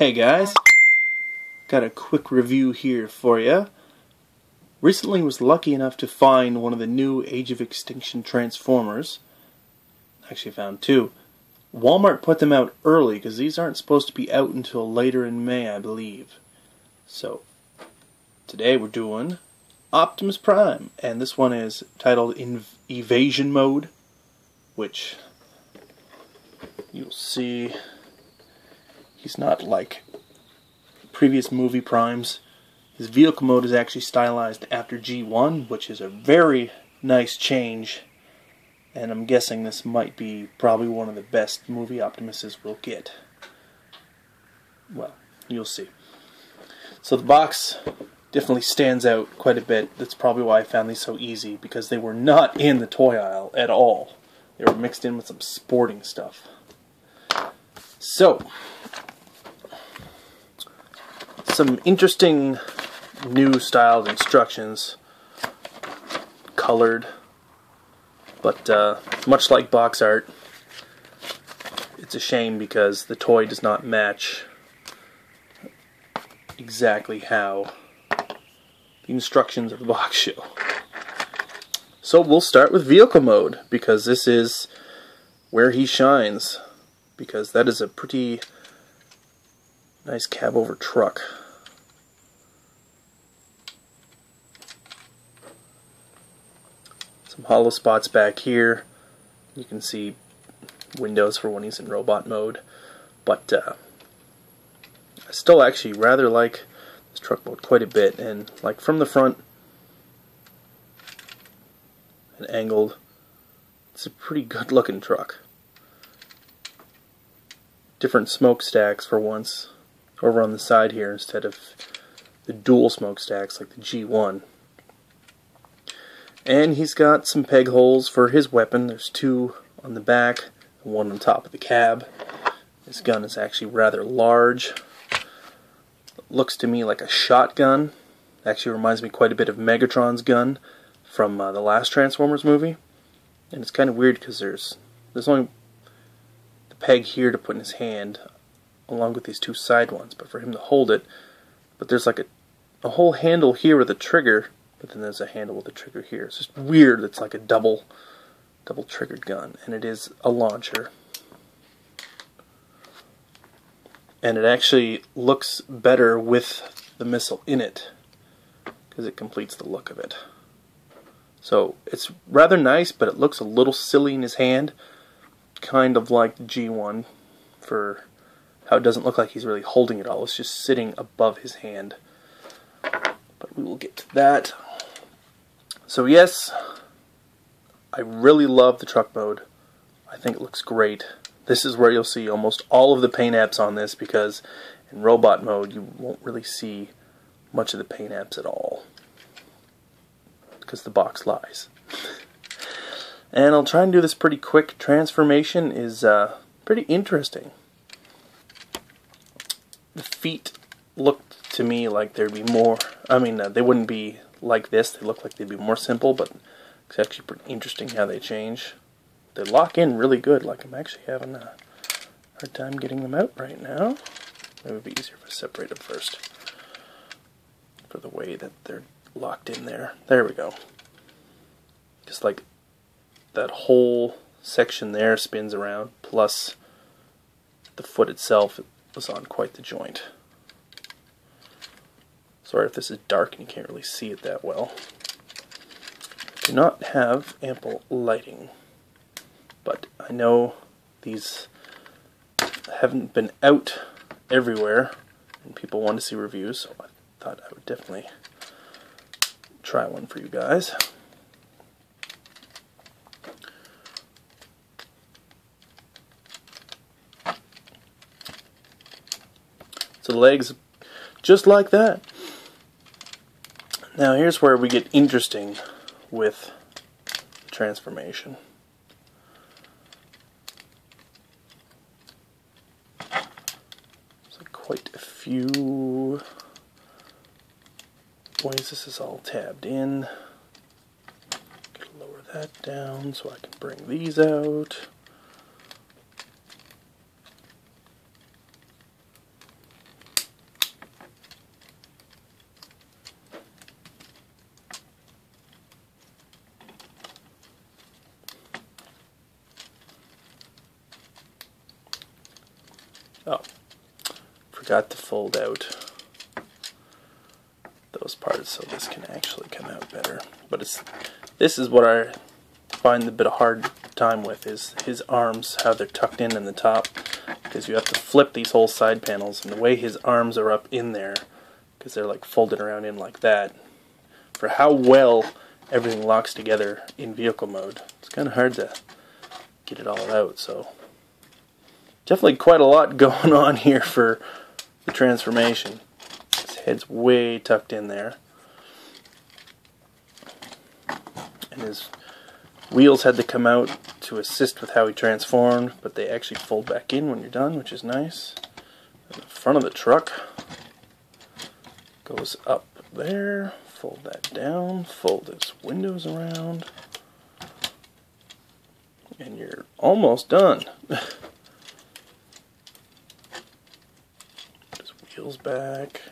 Hey guys, got a quick review here for you. Recently was lucky enough to find one of the new Age of Extinction Transformers. Actually found two. Walmart put them out early because these aren't supposed to be out until later in May, I believe. So, today we're doing Optimus Prime, and this one is titled Evasion Mode, which you'll see he's not like previous movie primes. His vehicle mode is actually stylized after G1, which is a very nice change, and I'm guessing this might be probably one of the best movie Optimuses we'll get. Well, you'll see. So the box definitely stands out quite a bit. That's probably why I found these so easy, because they were not in the toy aisle at all. They were mixed in with some sporting stuff. So, some interesting new styled instructions, colored, but much like box art, it's a shame because the toy does not match exactly how the instructions of the box show. So we'll start with vehicle mode, because this is where he shines, because that is a pretty nice cab over truck. Some hollow spots back here. You can see windows for when he's in robot mode. But I still actually rather like this truck mode quite a bit. And like from the front and angled, it's a pretty good looking truck. Different smokestacks for once over on the side here instead of the dual smokestacks like the G1. And he's got some peg holes for his weapon. There's two on the back and one on top of the cab. This gun is actually rather large. Looks to me like a shotgun. Actually reminds me quite a bit of Megatron's gun from the last Transformers movie. And it's kind of weird because there's only the peg here to put in his hand, along with these two side ones, but for him to hold it. But there's like a whole handle here with a trigger, but then there's a handle with a trigger here. It's just weird. It's like a double triggered gun, and it is a launcher. And it actually looks better with the missile in it, because it completes the look of it. So it's rather nice, but it looks a little silly in his hand, kind of like the G1, for how it doesn't look like he's really holding it all. It's just sitting above his hand. But we will get to that. So yes, I really love the truck mode. I think it looks great. This is where you'll see almost all of the paint apps on this, because in robot mode you won't really see much of the paint apps at all, because the box lies. And I'll try and do this pretty quick. Transformation is pretty interesting. The feet looked to me like there'd be more. I mean, they wouldn't be like this. They look like they'd be more simple, but it's actually pretty interesting how they change. They lock in really good. Like, I'm actually having a hard time getting them out right now. It would be easier if I separate them first, for the way that they're locked in there. There we go. Just like that whole section there spins around, plus the foot itself was on quite the joint. Sorry if this is dark and you can't really see it that well. Do not have ample lighting, but I know these haven't been out everywhere and people want to see reviews, so I thought I would definitely try one for you guys. So the legs, just like that. Now here's where we get interesting with transformation. There's like quite a few ways this is all tabbed in. Lower that down so I can bring these out. Oh, forgot to fold out those parts so this can actually come out better. But this is what I find a bit of hard time with, is his arms, how they're tucked in the top, because you have to flip these whole side panels, and the way his arms are up in there, because they're like folded around in like that, for how well everything locks together in vehicle mode, it's kind of hard to get it all out. So definitely quite a lot going on here for the transformation. His head's way tucked in there, and his wheels had to come out to assist with how he transformed, but they actually fold back in when you're done, which is nice. And the front of the truck goes up there, fold that down, fold his windows around, and you're almost done. Put his wheels back.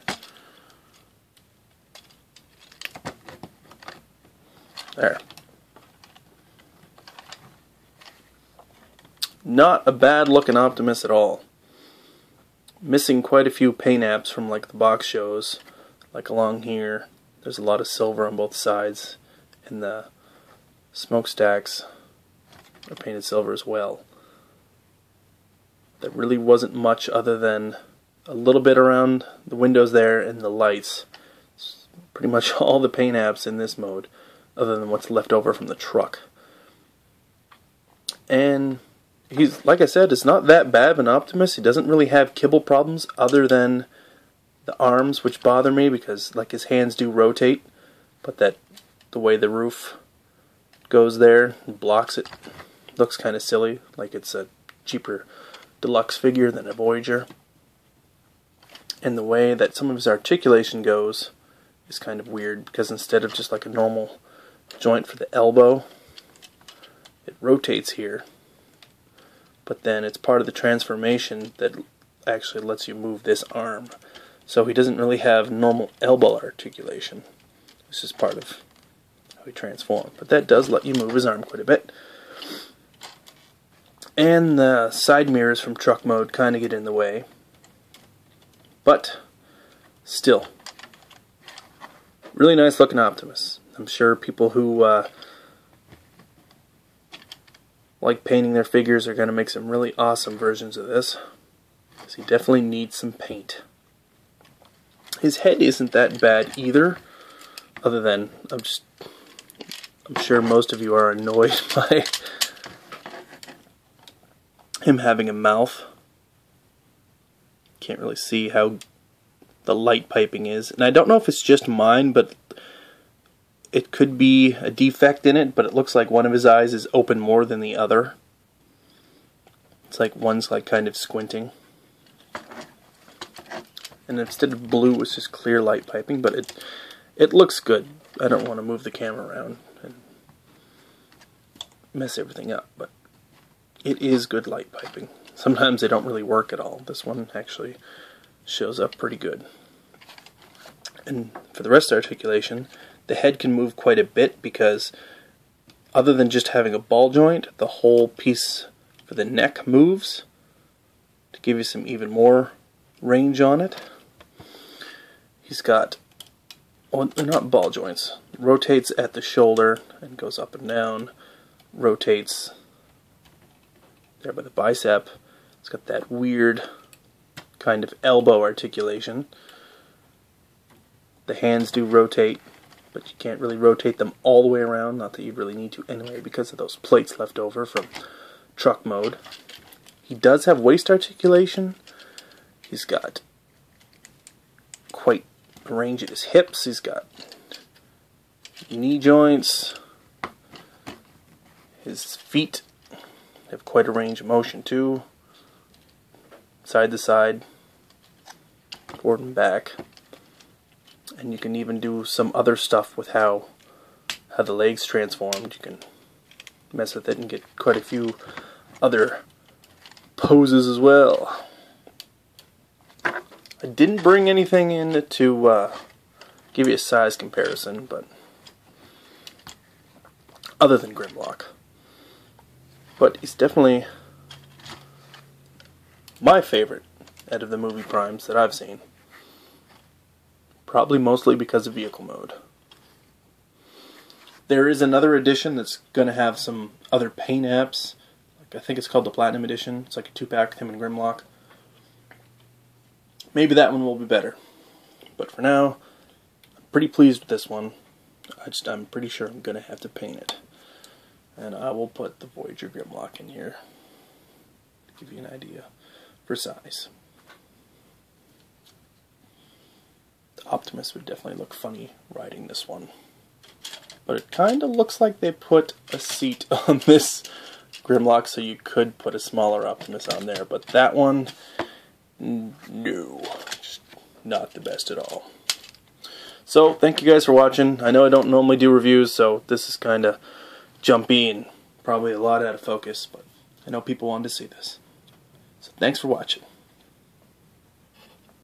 There. Not a bad looking Optimus at all. Missing quite a few paint apps from like the box shows. Like along here, there's a lot of silver on both sides, and the smokestacks are painted silver as well. There really wasn't much other than a little bit around the windows there and the lights. It's pretty much all the paint apps in this mode, other than what's left over from the truck. And he's, like I said, it's not that bad of an Optimus. He doesn't really have kibble problems other than the arms, which bother me because like his hands do rotate, but the way the roof goes there blocks it. Looks kind of silly, like it's a cheaper deluxe figure than a Voyager. And the way that some of his articulation goes is kind of weird, because instead of just like a normal joint for the elbow, it rotates here, but then it's part of the transformation that actually lets you move this arm. So he doesn't really have normal elbow articulation. This is part of how he transforms, but that does let you move his arm quite a bit. And the side mirrors from truck mode kind of get in the way, but still, really nice looking Optimus. I'm sure people who like painting their figures are going to make some really awesome versions of this, because he definitely needs some paint. His head isn't that bad either, other than I'm sure most of you are annoyed by him having a mouth. Can't really see how the light piping is, and I don't know if it's just mine, but it could be a defect in it, but it looks like one of his eyes is open more than the other. It's like one's like kind of squinting. And instead of blue, it's just clear light piping, but it looks good. I don't want to move the camera around and mess everything up, but it is good light piping. Sometimes they don't really work at all. This one actually shows up pretty good. And for the rest of the articulation, the head can move quite a bit, because other than just having a ball joint, the whole piece for the neck moves to give you some even more range on it. He's got, well, they're not ball joints. Rotates at the shoulder and goes up and down. Rotates there by the bicep. It's got that weird kind of elbow articulation. The hands do rotate, but you can't really rotate them all the way around. Not that you really need to anyway, because of those plates left over from truck mode. He does have waist articulation. He's got quite a range at his hips. He's got knee joints. His feet have quite a range of motion too. Side to side, forward and back. And you can even do some other stuff with how the legs transformed. You can mess with it and get quite a few other poses as well. I didn't bring anything in to give you a size comparison, but other than Grimlock. But he's definitely my favorite out of the movie primes that I've seen. Probably mostly because of vehicle mode. There is another edition that's going to have some other paint apps. Like I think it's called the Platinum Edition. It's like a 2-pack with him and Grimlock. Maybe that one will be better. But for now, I'm pretty pleased with this one. I'm pretty sure I'm going to have to paint it. And I will put the Voyager Grimlock in here to give you an idea for size. The Optimus would definitely look funny riding this one. But it kind of looks like they put a seat on this Grimlock, so you could put a smaller Optimus on there. But that one, no, just not the best at all. So, thank you guys for watching. I know I don't normally do reviews, so this is kind of jumpy and probably a lot out of focus, but I know people wanted to see this. So, thanks for watching.